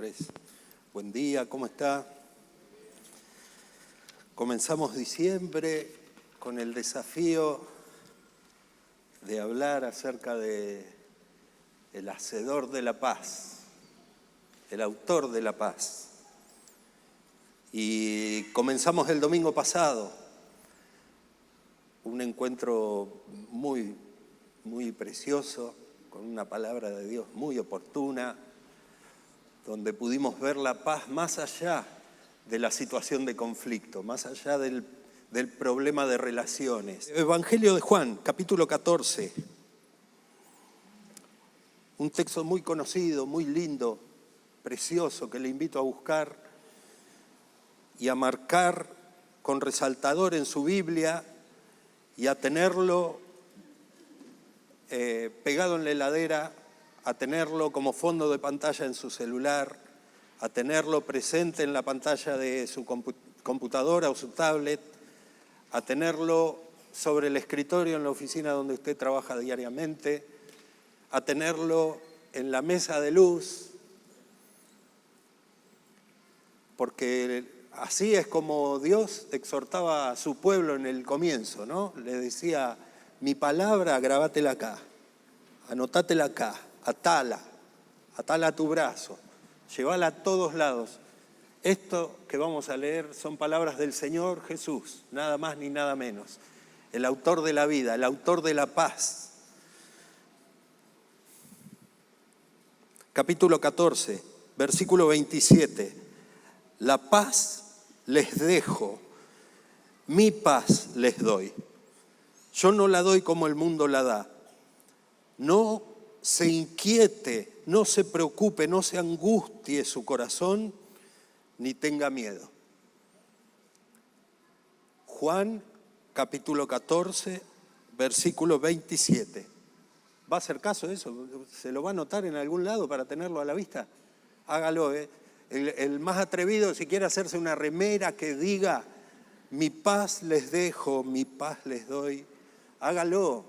Andrés. Buen día, ¿cómo está? Comenzamos diciembre con el desafío de hablar acerca de el hacedor de la paz, el autor de la paz. Y comenzamos el domingo pasado, un encuentro muy precioso, con una palabra de Dios muy oportuna, donde pudimos ver la paz más allá de la situación de conflicto, más allá del problema de relaciones. Evangelio de Juan, capítulo 14, un texto muy conocido, muy lindo, precioso, que le invito a buscar y a marcar con resaltador en su Biblia y a tenerlo pegado en la heladera, a tenerlo como fondo de pantalla en su celular, a tenerlo presente en la pantalla de su computadora o su tablet, a tenerlo sobre el escritorio en la oficina donde usted trabaja diariamente, a tenerlo en la mesa de luz, porque así es como Dios exhortaba a su pueblo en el comienzo, ¿no? Le decía: mi palabra, grabátela acá, anotátela acá, atala a tu brazo, llévala a todos lados. Esto que vamos a leer son palabras del Señor Jesús, nada más ni nada menos, el autor de la vida, el autor de la paz. Capítulo 14, versículo 27. La paz les dejo, mi paz les doy. Yo no la doy como el mundo la da. No se inquiete, no se preocupe, no se angustie su corazón, ni tenga miedo. Juan, capítulo 14, versículo 27. ¿Va a hacer caso de eso? ¿Se lo va a anotar en algún lado para tenerlo a la vista? Hágalo, ¿eh? El más atrevido, si quiere hacerse una remera que diga: mi paz les dejo, mi paz les doy, hágalo,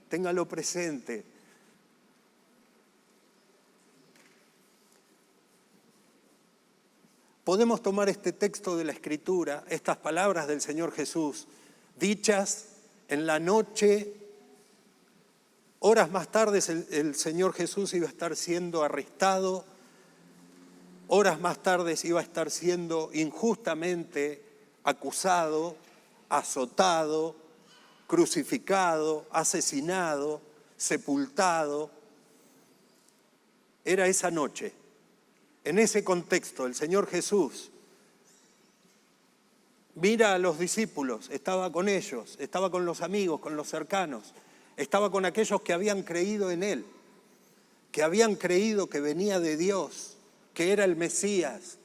téngalo presente. Podemos tomar este texto de la Escritura, estas palabras del Señor Jesús, dichas en la noche. Horas más tarde el Señor Jesús iba a estar siendo arrestado. Horas más tarde iba a estar siendo injustamente acusado, azotado, crucificado, asesinado, sepultado. Era esa noche. En ese contexto, el Señor Jesús mira a los discípulos, estaba con ellos, estaba con los amigos, con los cercanos, estaba con aquellos que habían creído en Él, que habían creído que venía de Dios, que era el Mesías.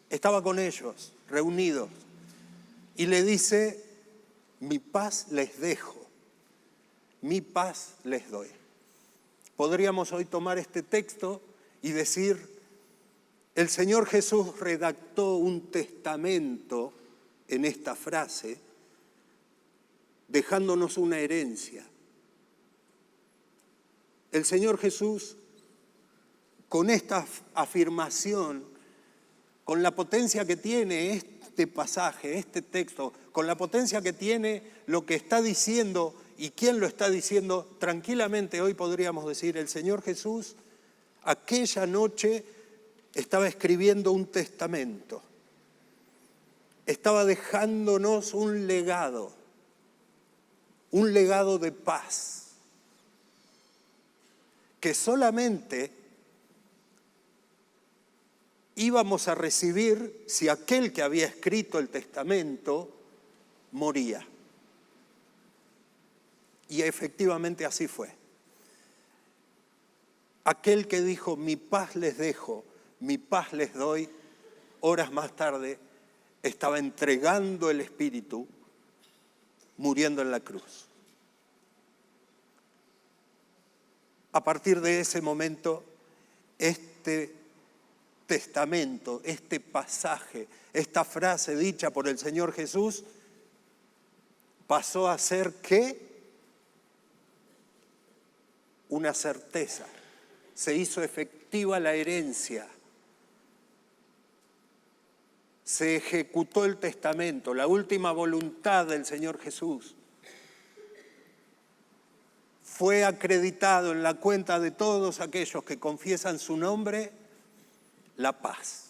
Estaba con ellos, reunidos, y le dice: mi paz les dejo, mi paz les doy. Podríamos hoy tomar este texto y decir: el Señor Jesús redactó un testamento en esta frase, dejándonos una herencia. El Señor Jesús, con esta afirmación, con la potencia que tiene este pasaje, este texto, con la potencia que tiene lo que está diciendo y quién lo está diciendo, tranquilamente hoy podríamos decir: el Señor Jesús aquella noche estaba escribiendo un testamento, estaba dejándonos un legado de paz, que solamente íbamos a recibir si aquel que había escrito el testamento moría. Y efectivamente así fue. Aquel que dijo: mi paz les dejo, mi paz les doy, horas más tarde estaba entregando el Espíritu, muriendo en la cruz. A partir de ese momento, este testamento, este pasaje, esta frase dicha por el Señor Jesús, pasó a ser ¿qué? Una certeza. Se hizo efectiva efectiva la herencia. Se ejecutó el testamento, la última voluntad del Señor Jesús. Fue acreditado en la cuenta de todos aquellos que confiesan su nombre, la paz.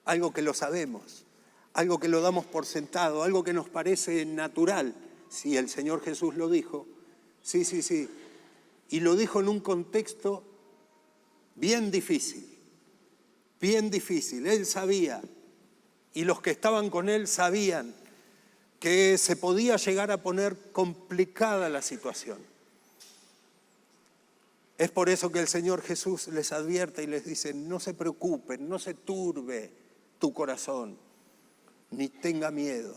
Algo que lo sabemos, algo que lo damos por sentado, algo que nos parece natural. Si el Señor Jesús lo dijo, sí. Y lo dijo en un contexto bien difícil. Él sabía, y los que estaban con él sabían, que se podía llegar a poner complicada la situación. Es por eso que el Señor Jesús les advierte y les dice: no se preocupen, no se turbe tu corazón, ni tenga miedo.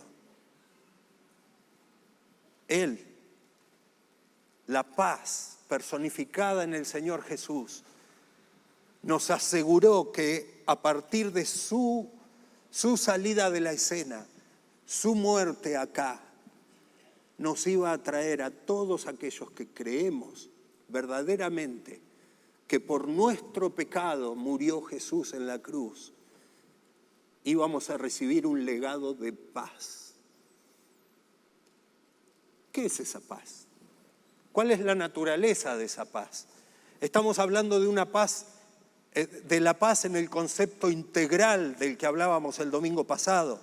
Él, la paz personificada en el Señor Jesús, nos aseguró que a partir de su salida de la escena, su muerte acá, nos iba a traer a todos aquellos que creemos verdaderamente que por nuestro pecado murió Jesús en la cruz, íbamos a recibir un legado de paz. ¿Qué es esa paz? ¿Cuál es la naturaleza de esa paz? Estamos hablando de una paz, de la paz en el concepto integral del que hablábamos el domingo pasado,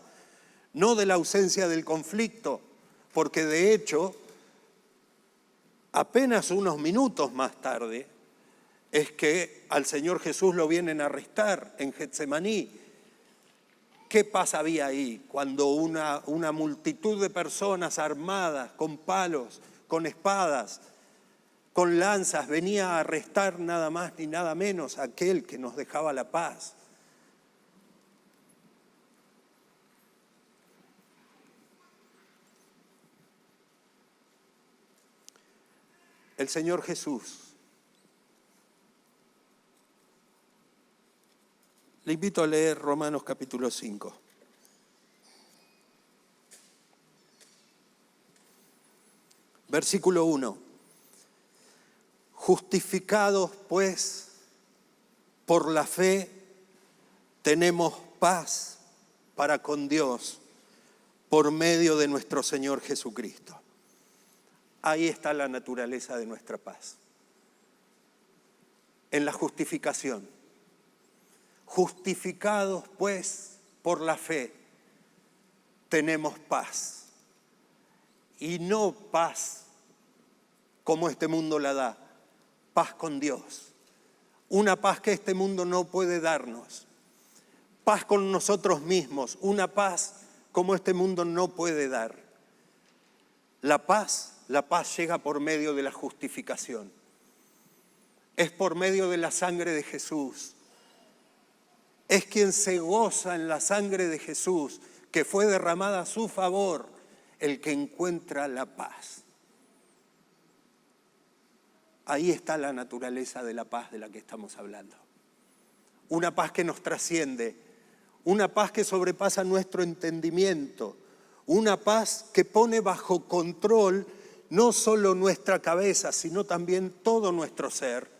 no de la ausencia del conflicto, porque de hecho, apenas unos minutos más tarde, es que al Señor Jesús lo vienen a arrestar en Getsemaní. ¿Qué paz había ahí cuando una multitud de personas armadas, con palos, con espadas, con lanzas, venía a arrestar nada más ni nada menos a aquel que nos dejaba la paz? El Señor Jesús. Le invito a leer Romanos capítulo 5. Versículo 1. Justificados pues por la fe, tenemos paz para con Dios por medio de nuestro Señor Jesucristo. Ahí está la naturaleza de nuestra paz. En la justificación. Justificados pues por la fe, tenemos paz. Y no paz como este mundo la da, paz con Dios. Una paz que este mundo no puede darnos. Paz con nosotros mismos, una paz como este mundo no puede dar. La paz llega por medio de la justificación. Es por medio de la sangre de Jesús. Es quien se goza en la sangre de Jesús, que fue derramada a su favor, el que encuentra la paz. Ahí está la naturaleza de la paz de la que estamos hablando. Una paz que nos trasciende, una paz que sobrepasa nuestro entendimiento, una paz que pone bajo control no solo nuestra cabeza, sino también todo nuestro ser.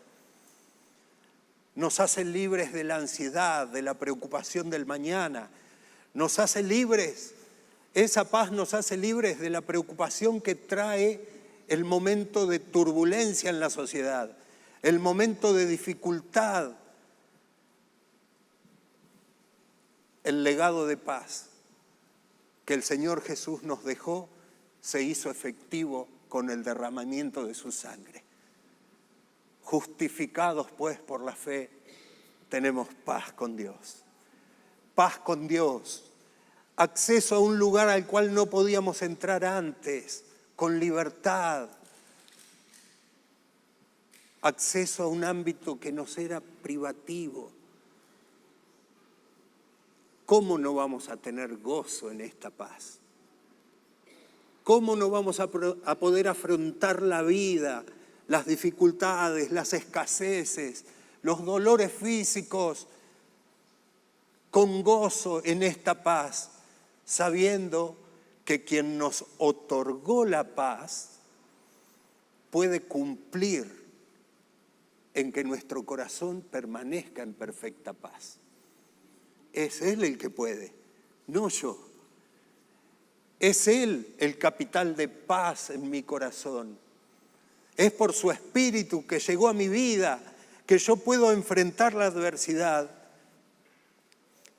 Nos hace libres de la ansiedad, de la preocupación del mañana. Nos hace libres, esa paz nos hace libres de la preocupación que trae el momento de turbulencia en la sociedad, el momento de dificultad. El legado de paz que el Señor Jesús nos dejó se hizo efectivo con el derramamiento de su sangre. Justificados pues por la fe, tenemos paz con Dios. Paz con Dios. Acceso a un lugar al cual no podíamos entrar antes, con libertad. Acceso a un ámbito que nos era privativo. ¿Cómo no vamos a tener gozo en esta paz? ¿Cómo no vamos a poder afrontar la vida, las dificultades, las escaseces, los dolores físicos con gozo en esta paz, sabiendo que quien nos otorgó la paz puede cumplir en que nuestro corazón permanezca en perfecta paz. Es Él el que puede, no yo. Es Él el capital de paz en mi corazón. Es por su Espíritu que llegó a mi vida que yo puedo enfrentar la adversidad.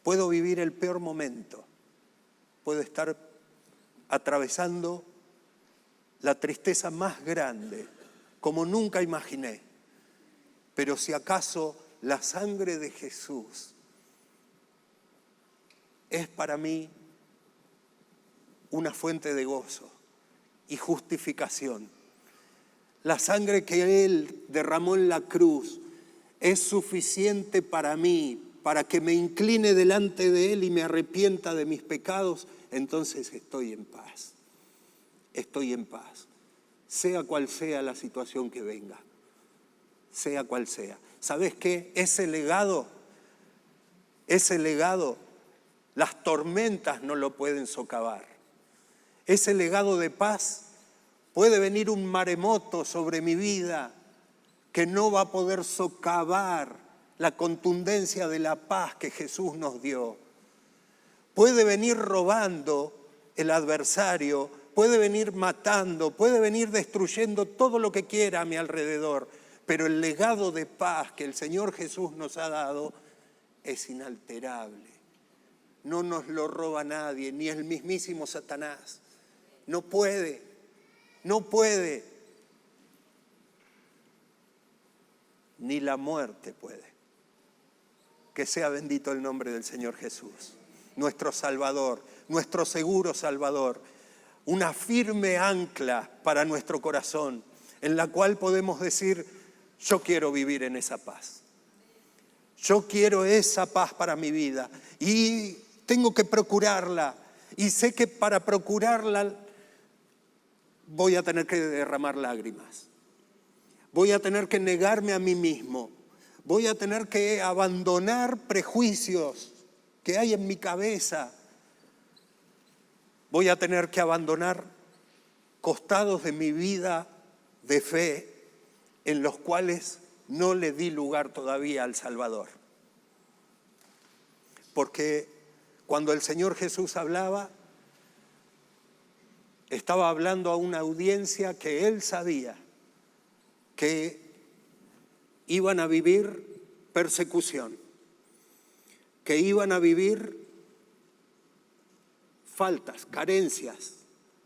Puedo vivir el peor momento. Puedo estar atravesando la tristeza más grande, como nunca imaginé. Pero si acaso la sangre de Jesús es para mí una fuente de gozo y justificación. La sangre que Él derramó en la cruz es suficiente para mí, para que me incline delante de Él y me arrepienta de mis pecados. Entonces estoy en paz. Estoy en paz. Sea cual sea la situación que venga. Sea cual sea. ¿Sabes qué? Ese legado, las tormentas no lo pueden socavar. Ese legado de paz, puede venir un maremoto sobre mi vida que no va a poder socavar la contundencia de la paz que Jesús nos dio. Puede venir robando el adversario, puede venir matando, puede venir destruyendo todo lo que quiera a mi alrededor, pero el legado de paz que el Señor Jesús nos ha dado es inalterable. No nos lo roba nadie, ni el mismísimo Satanás. No puede. Ni la muerte puede. Que sea bendito el nombre del Señor Jesús, nuestro Salvador, nuestro seguro Salvador, una firme ancla para nuestro corazón, en la cual podemos decir, yo quiero vivir en esa paz. Yo quiero esa paz para mi vida y tengo que procurarla. Y sé que para procurarla voy a tener que derramar lágrimas. Voy a tener que negarme a mí mismo. Voy a tener que abandonar prejuicios que hay en mi cabeza. Voy a tener que abandonar costados de mi vida de fe en los cuales no le di lugar todavía al Salvador. Porque cuando el Señor Jesús hablaba, estaba hablando a una audiencia que Él sabía que iban a vivir persecución, que iban a vivir faltas, carencias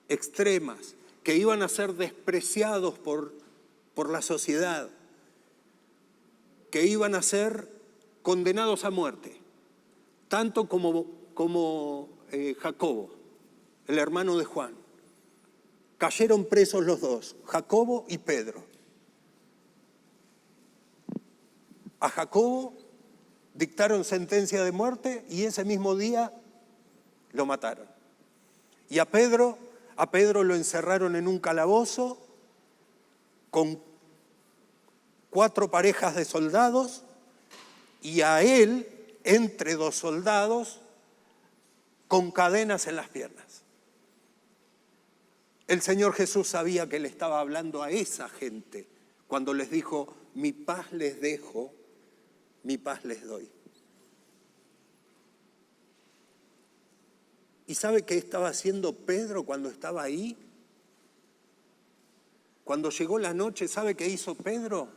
extremas, que iban a ser despreciados por la sociedad, que iban a ser condenados a muerte, tanto como Jacobo, el hermano de Juan. Cayeron presos los dos, Jacobo y Pedro. A Jacobo dictaron sentencia de muerte y ese mismo día lo mataron. Y a Pedro lo encerraron en un calabozo con 4 parejas de soldados y a él, entre 2 soldados, con cadenas en las piernas. El Señor Jesús sabía que le estaba hablando a esa gente cuando les dijo, mi paz les dejo, mi paz les doy. ¿Y sabe qué estaba haciendo Pedro cuando estaba ahí? Cuando llegó la noche, ¿sabe qué hizo Pedro?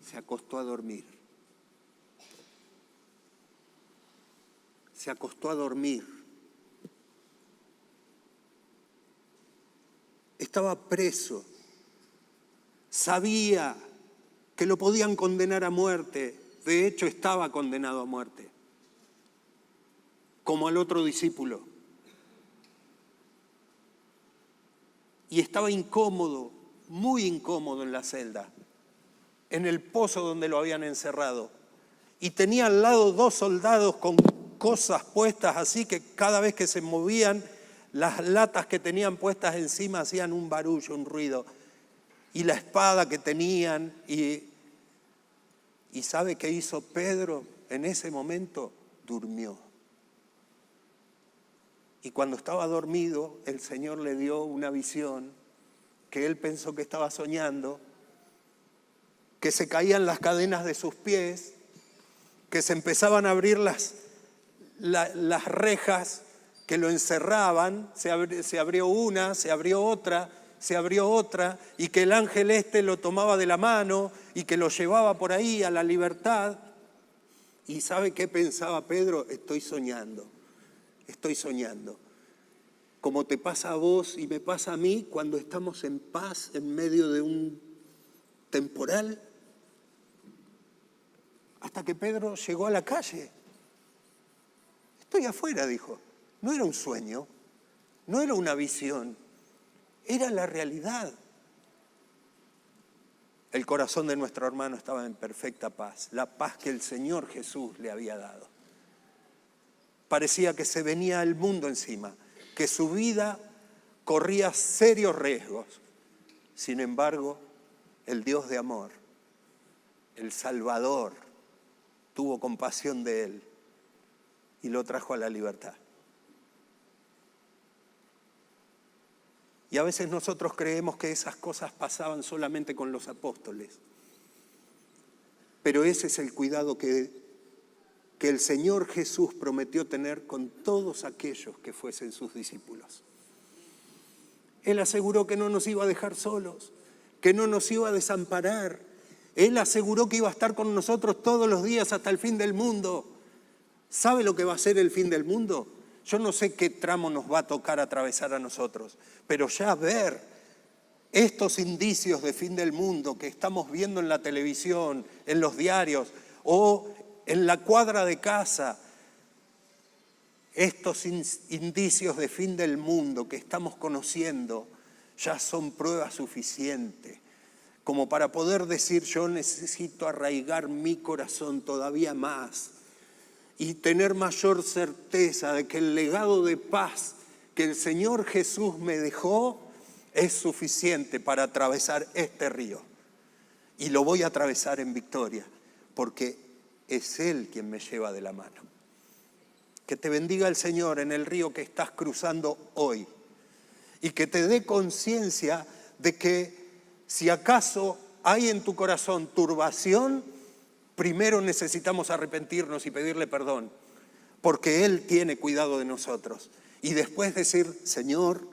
Se acostó a dormir. Se acostó a dormir. Estaba preso. Sabía que lo podían condenar a muerte. De hecho, estaba condenado a muerte. Como al otro discípulo. Y estaba incómodo, muy incómodo en la celda, en el pozo donde lo habían encerrado. Y tenía al lado 2 soldados con cosas puestas así que cada vez que se movían, las latas que tenían puestas encima hacían un barullo, un ruido. Y la espada que tenían. ¿Y sabe qué hizo Pedro en ese momento? Durmió. Y cuando estaba dormido, el Señor le dio una visión que él pensó que estaba soñando, que se caían las cadenas de sus pies, que se empezaban a abrir las rejas que lo encerraban, se abrió una, se abrió otra, y que el ángel lo tomaba de la mano y que lo llevaba por ahí a la libertad. ¿Y sabe qué pensaba Pedro? Estoy soñando, como te pasa a vos y me pasa a mí cuando estamos en paz en medio de un temporal. Hasta que Pedro llegó a la calle. Estoy afuera, dijo. No era un sueño, no era una visión, era la realidad. El corazón de nuestro hermano estaba en perfecta paz, la paz que el Señor Jesús le había dado. Parecía que se venía el mundo encima, que su vida corría serios riesgos. Sin embargo, el Dios de amor, el Salvador, tuvo compasión de él y lo trajo a la libertad. Y a veces nosotros creemos que esas cosas pasaban solamente con los apóstoles. Pero ese es el cuidado que el Señor Jesús prometió tener con todos aquellos que fuesen sus discípulos. Él aseguró que no nos iba a dejar solos, que no nos iba a desamparar. Él aseguró que iba a estar con nosotros todos los días hasta el fin del mundo. ¿Sabe lo que va a ser el fin del mundo? Yo no sé qué tramo nos va a tocar atravesar a nosotros, pero ya ver estos indicios de fin del mundo que estamos viendo en la televisión, en los diarios o en la cuadra de casa, estos indicios de fin del mundo que estamos conociendo ya son prueba suficiente como para poder decir: yo necesito arraigar mi corazón todavía más y tener mayor certeza de que el legado de paz que el Señor Jesús me dejó es suficiente para atravesar este río. Y lo voy a atravesar en victoria, porque es Él quien me lleva de la mano. Que te bendiga el Señor en el río que estás cruzando hoy y que te dé conciencia de que si acaso hay en tu corazón turbación, primero necesitamos arrepentirnos y pedirle perdón, porque Él tiene cuidado de nosotros. Y después decir: Señor,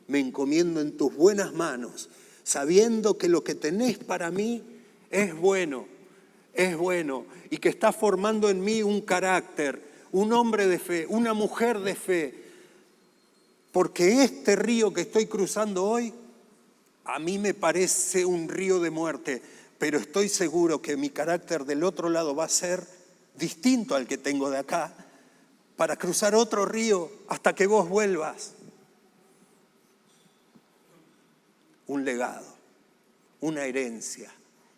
me encomiendo en tus buenas manos, sabiendo que lo que tenés para mí es bueno, y que estás formando en mí un carácter, un hombre de fe, una mujer de fe, porque este río que estoy cruzando hoy, a mí me parece un río de muerte, pero estoy seguro que mi carácter del otro lado va a ser distinto al que tengo de acá, para cruzar otro río hasta que vos vuelvas. Un legado, una herencia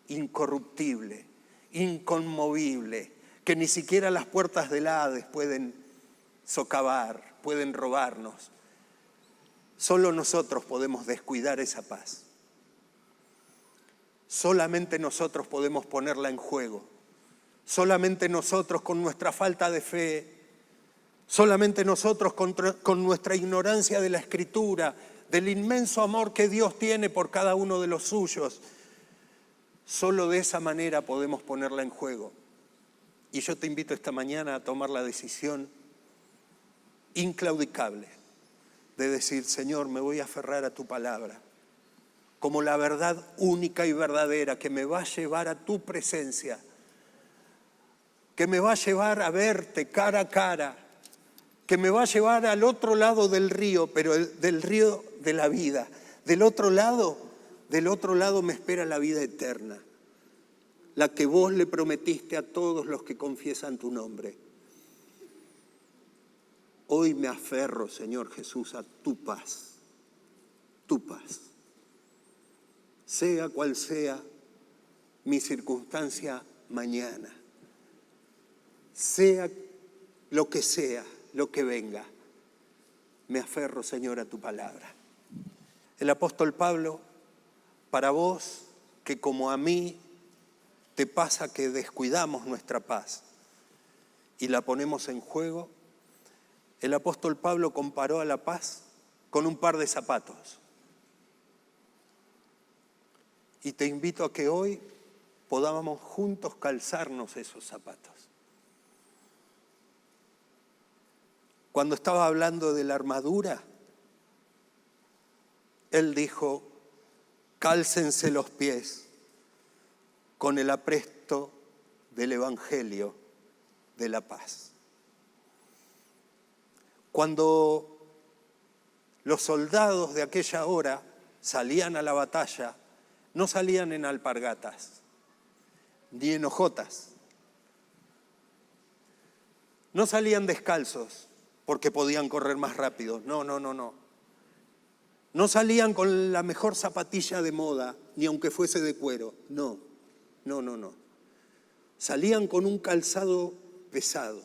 incorruptible, inconmovible, que ni siquiera las puertas del Hades pueden socavar, pueden robarnos. Solo nosotros podemos descuidar esa paz. Solamente nosotros podemos ponerla en juego. Solamente nosotros, con nuestra falta de fe, solamente nosotros con nuestra ignorancia de la Escritura, del inmenso amor que Dios tiene por cada uno de los suyos, solo de esa manera podemos ponerla en juego. Y yo te invito esta mañana a tomar la decisión inclaudicable de decir: Señor, me voy a aferrar a tu palabra como la verdad única y verdadera que me va a llevar a tu presencia, que me va a llevar a verte cara a cara, que me va a llevar al otro lado del río, pero del río de la vida. Del otro lado me espera la vida eterna, la que vos le prometiste a todos los que confiesan tu nombre. Hoy me aferro, Señor Jesús, a tu paz, sea cual sea mi circunstancia mañana, sea lo que venga, me aferro, Señor, a tu palabra. El apóstol Pablo, para vos, que como a mí te pasa que descuidamos nuestra paz y la ponemos en juego, el apóstol Pablo comparó a la paz con un par de zapatos. Y te invito a que hoy podamos juntos calzarnos esos zapatos. Cuando estaba hablando de la armadura, él dijo, cálcense los pies con el apresto del Evangelio de la paz. Cuando los soldados de aquella hora salían a la batalla, no salían en alpargatas, ni en hojotas. No salían descalzos porque podían correr más rápido. No. No salían con la mejor zapatilla de moda, ni aunque fuese de cuero. No. Salían con un calzado pesado,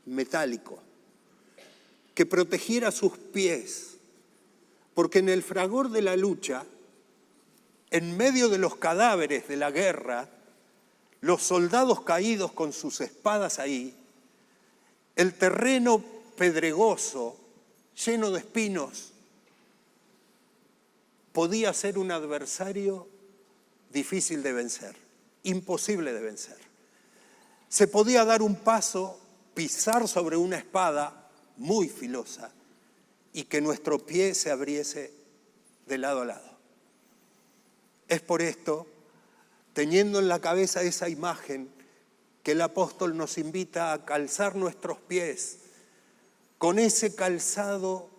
metálico, que protegiera sus pies, porque en el fragor de la lucha, en medio de los cadáveres de la guerra, los soldados caídos con sus espadas ahí, el terreno pedregoso, lleno de espinos, podía ser un adversario difícil de vencer, imposible de vencer. Se podía dar un paso, pisar sobre una espada muy filosa y que nuestro pie se abriese de lado a lado. Es por esto, teniendo en la cabeza esa imagen, que el apóstol nos invita a calzar nuestros pies con ese calzado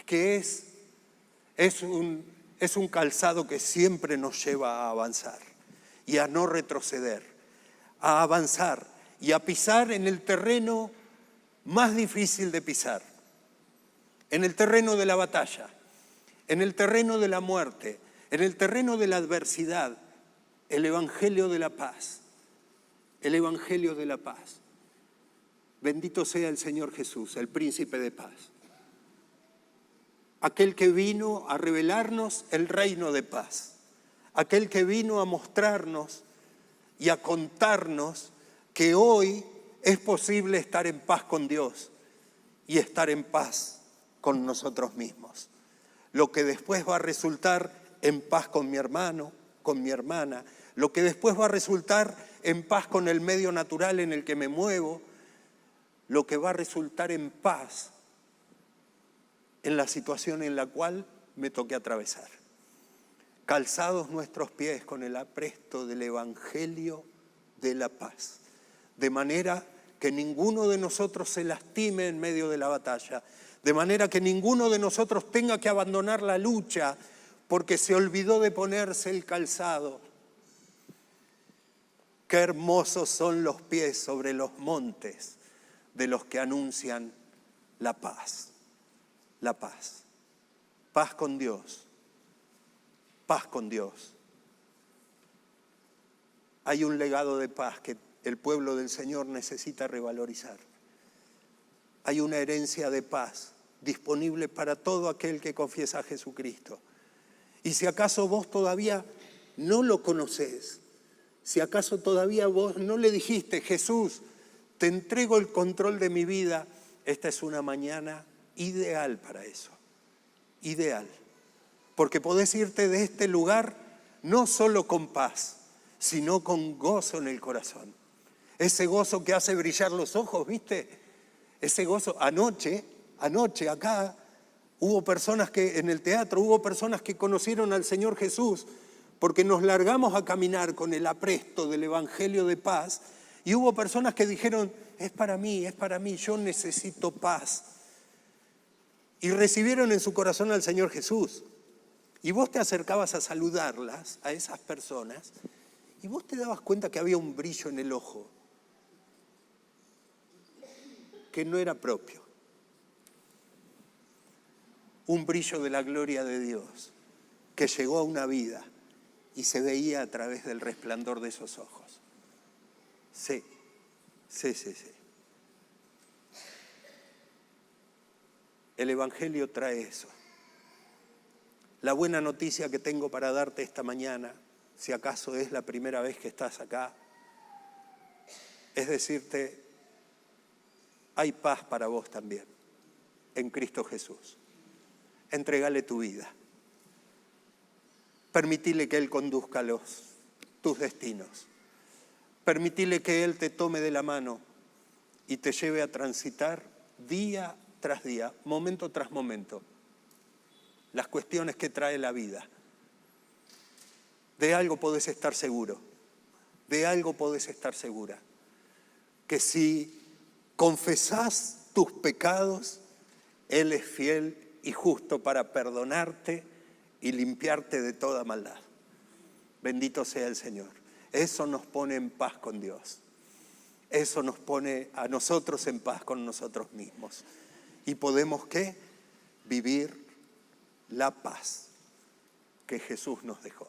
que es un calzado que siempre nos lleva a avanzar y a no retroceder, a avanzar y a pisar en el terreno más difícil de pisar, en el terreno de la batalla, en el terreno de la muerte, en el terreno de la adversidad, el Evangelio de la paz, el Evangelio de la paz. Bendito sea el Señor Jesús, el príncipe de paz. Aquel que vino a revelarnos el reino de paz. Aquel que vino a mostrarnos y a contarnos que hoy es posible estar en paz con Dios y estar en paz con nosotros mismos. Lo que después va a resultar en paz con mi hermano, con mi hermana, lo que después va a resultar en paz con el medio natural en el que me muevo, lo que va a resultar en paz en la situación en la cual me toque atravesar. Calzados nuestros pies con el apresto del Evangelio de la paz, de manera que ninguno de nosotros se lastime en medio de la batalla, de manera que ninguno de nosotros tenga que abandonar la lucha porque se olvidó de ponerse el calzado. Qué hermosos son los pies sobre los montes de los que anuncian la paz. La paz. Paz con Dios. Paz con Dios. Hay un legado de paz que el pueblo del Señor necesita revalorizar. Hay una herencia de paz disponible para todo aquel que confiesa a Jesucristo. Y si acaso vos todavía no lo conocés, si acaso todavía vos no le dijiste, Jesús, te entrego el control de mi vida, esta es una mañana ideal para eso, ideal. Porque podés irte de este lugar no solo con paz, sino con gozo en el corazón. Ese gozo que hace brillar los ojos, ¿viste? Ese gozo, anoche acá, hubo personas que, en el teatro, hubo personas que conocieron al Señor Jesús porque nos largamos a caminar con el apresto del Evangelio de paz y hubo personas que dijeron, es para mí, yo necesito paz. Y recibieron en su corazón al Señor Jesús. Y vos te acercabas a saludarlas, a esas personas, y vos te dabas cuenta que había un brillo en el ojo que no era propio. Un brillo de la gloria de Dios que llegó a una vida y se veía a través del resplandor de esos ojos. Sí. El Evangelio trae eso. La buena noticia que tengo para darte esta mañana, si acaso es la primera vez que estás acá, es decirte, hay paz para vos también, en Cristo Jesús. Entregale tu vida. Permitile que Él conduzca tus destinos. Permitile que Él te tome de la mano y te lleve a transitar día tras día, momento tras momento, las cuestiones que trae la vida. De algo podés estar seguro, de algo podés estar segura, que si confesás tus pecados, Él es fiel y justo para perdonarte y limpiarte de toda maldad. Bendito sea el Señor. Eso nos pone en paz con Dios. Eso nos pone a nosotros en paz con nosotros mismos. Y podemos, ¿qué? Vivir la paz que Jesús nos dejó.